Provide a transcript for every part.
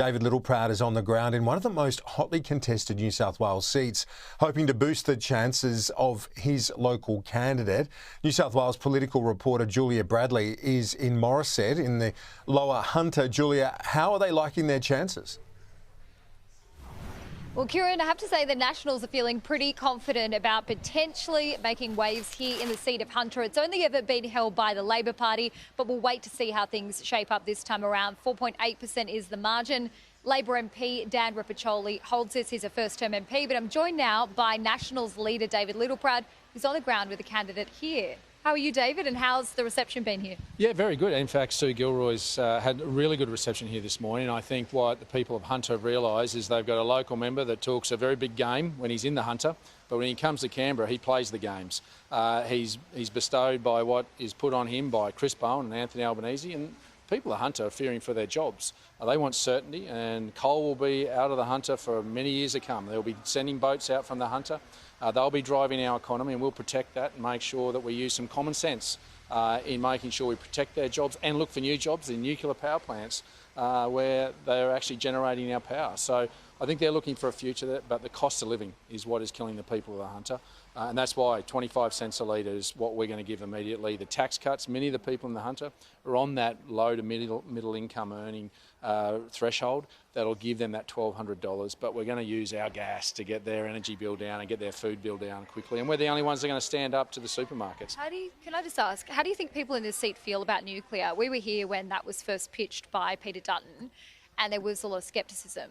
David Littleproud is on the ground in one of the most hotly contested New South Wales seats, hoping to boost the chances of his local candidate. New South Wales political reporter Julia Bradley is in Morisset in the Lower Hunter. Julia, how are they liking their chances? Well, Kieran, I have to say the Nationals are feeling pretty confident about potentially making waves here in the seat of Hunter. It's only ever been held by the Labor Party, but we'll wait to see how things shape up this time around. 4.8% is the margin. Labor MP Dan Rippercholi holds this. He's a first-term MP, but I'm joined now by Nationals leader David Littleproud, who's on the ground with a candidate here. How are you, David, and how's the reception been here? Yeah, very good. In fact, Sue Gilroy's had a really good reception here this morning. I think what the people of Hunter have realised is they've got a local member that talks a very big game when he's in the Hunter, but when he comes to Canberra, he plays the games. He's bestowed by what is put on him by Chris Bowen and Anthony Albanese, and people of Hunter are fearing for their jobs. They want certainty, and coal will be out of the Hunter for many years to come. They'll be sending boats out from the Hunter. They'll be driving our economy, and we'll protect that and make sure that we use some common sense in making sure we protect their jobs and look for new jobs in nuclear power plants where they're actually generating our power. So I think they're looking for a future there, but the cost of living is what is killing the people of the Hunter. And that's why 25 cents a litre is what we're going to give immediately. The tax cuts, many of the people in the Hunter are on that low to middle income earning threshold. That'll give them that $1,200, but we're going to use our gas to get their energy bill down and get their food bill down quickly. And we're the only ones that are going to stand up to the supermarkets. Can I just ask, how do you think people in this seat feel about nuclear? We were here when that was first pitched by Peter Dutton, and there was a lot of scepticism.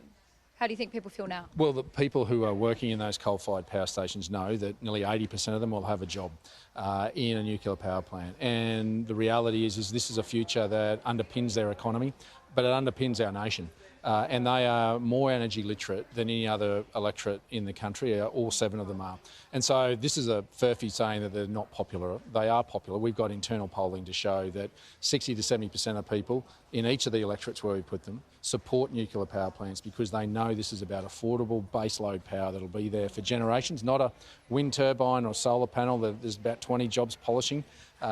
How do you think people feel now? Well, the people who are working in those coal-fired power stations know that nearly 80% of them will have a job in a nuclear power plant. And the reality is this is a future that underpins their economy, but it underpins our nation. And they are more energy literate than any other electorate in the country. All 7 of them are. And so this is a furphy saying that they're not popular. They are popular. We've got internal polling to show that 60 to 70% of people in each of the electorates where we put them support nuclear power plants because they know this is about affordable baseload power that'll be there for generations, not a wind turbine or solar panel that there's about 20 jobs polishing.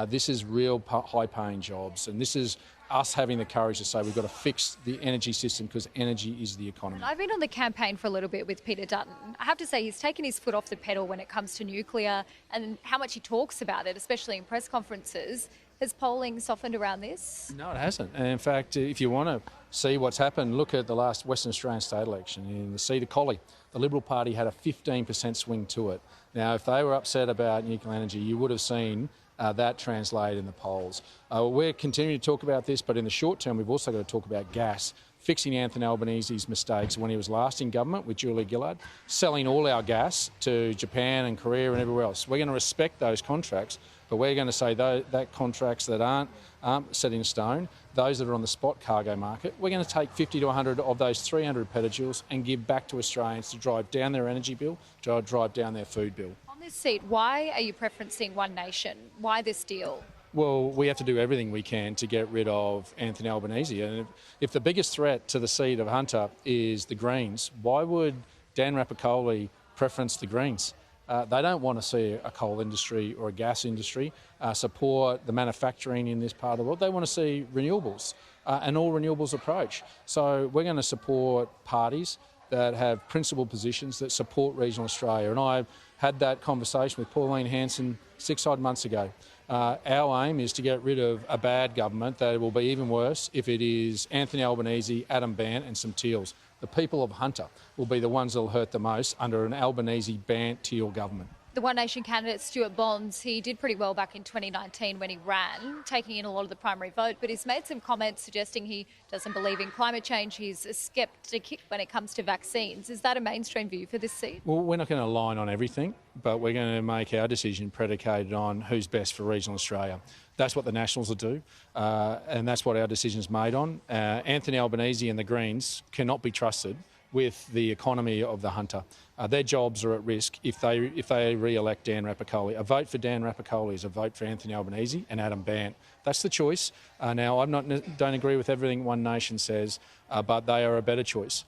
This is real high-paying jobs, and this is us having the courage to say we've got to fix the energy system because energy is the economy. I've been on the campaign for a little bit with Peter Dutton. I have to say he's taken his foot off the pedal when it comes to nuclear and how much he talks about it, especially in press conferences. Has polling softened around this? No, it hasn't. And in fact, if you want to see what's happened, look at the last Western Australian state election in the seat of Collie. The Liberal Party had a 15% swing to it. Now, if they were upset about nuclear energy, you would have seen that translate in the polls. We're continuing to talk about this, but in the short term, we've also got to talk about gas, fixing Anthony Albanese's mistakes when he was last in government with Julia Gillard, selling all our gas to Japan and Korea and everywhere else. We're going to respect those contracts, but we're going to say that contracts that aren't set in stone, those that are on the spot cargo market, we're going to take 50 to 100 of those 300 petajoules and give back to Australians to drive down their energy bill, to drive down their food bill. This seat, why are you preferencing One Nation? Why this deal? Well, we have to do everything we can to get rid of Anthony Albanese. And if the biggest threat to the seat of Hunter is the Greens, why would Dan Rippercholi preference the Greens? They don't want to see a coal industry or a gas industry support the manufacturing in this part of the world. They want to see renewables, an all-renewables approach. So we're going to support parties that have principled positions that support regional Australia. And I had that conversation with Pauline Hanson 6 odd months ago. Our aim is to get rid of a bad government that will be even worse if it is Anthony Albanese, Adam Bandt and some Teals. The people of Hunter will be the ones that will hurt the most under an Albanese, Bandt, Teal government. The One Nation candidate, Stuart Bonds, he did pretty well back in 2019 when he ran, taking in a lot of the primary vote, but he's made some comments suggesting he doesn't believe in climate change. He's a sceptic when it comes to vaccines. Is that a mainstream view for this seat? Well, we're not going to align on everything, but we're going to make our decision predicated on who's best for regional Australia. That's what the Nationals will do, and that's what our decision's made on. Anthony Albanese and the Greens cannot be trusted with the economy of the Hunter. Their jobs are at risk if they re-elect Dan Rippercholi. A vote for Dan Rippercholi is a vote for Anthony Albanese and Adam Bandt. That's the choice. Now, I don't agree with everything One Nation says, but they are a better choice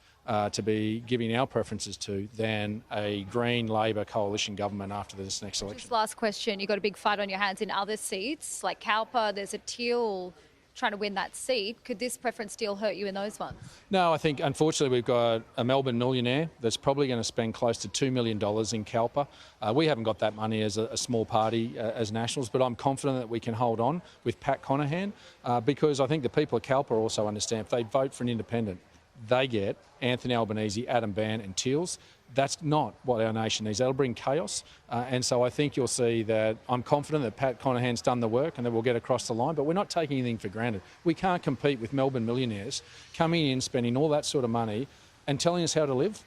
to be giving our preferences to than a Green Labor coalition government after this next election. Just last question. You've got a big fight on your hands in other seats, like Cowper. There's a Teal trying to win that seat. Could this preference deal hurt you in those ones? No, I think unfortunately we've got a Melbourne millionaire that's probably going to spend close to $2 million in Calpa. We haven't got that money as a small party as Nationals, but I'm confident that we can hold on with Pat Conahan because I think the people of Calpa also understand if they vote for an independent, they get Anthony Albanese, Adam Bann and Teals. That's not what our nation needs. That'll bring chaos. And so I think you'll see that I'm confident that Pat Conahan's done the work and that we'll get across the line, but we're not taking anything for granted. We can't compete with Melbourne millionaires coming in, spending all that sort of money and telling us how to live.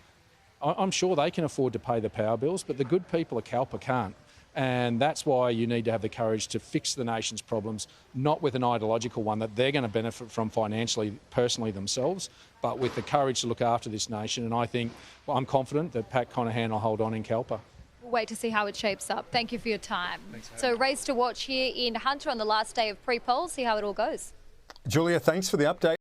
I'm sure they can afford to pay the power bills, but the good people of Calpa can't. And that's why you need to have the courage to fix the nation's problems, not with an ideological one that they're going to benefit from financially, personally themselves, but with the courage to look after this nation. And I think, I'm confident that Pat Conahan will hold on in Calpa. We'll wait to see how it shapes up. Thank you for your time. So race to watch here in Hunter on the last day of pre-poll. See how it all goes. Julia, thanks for the update.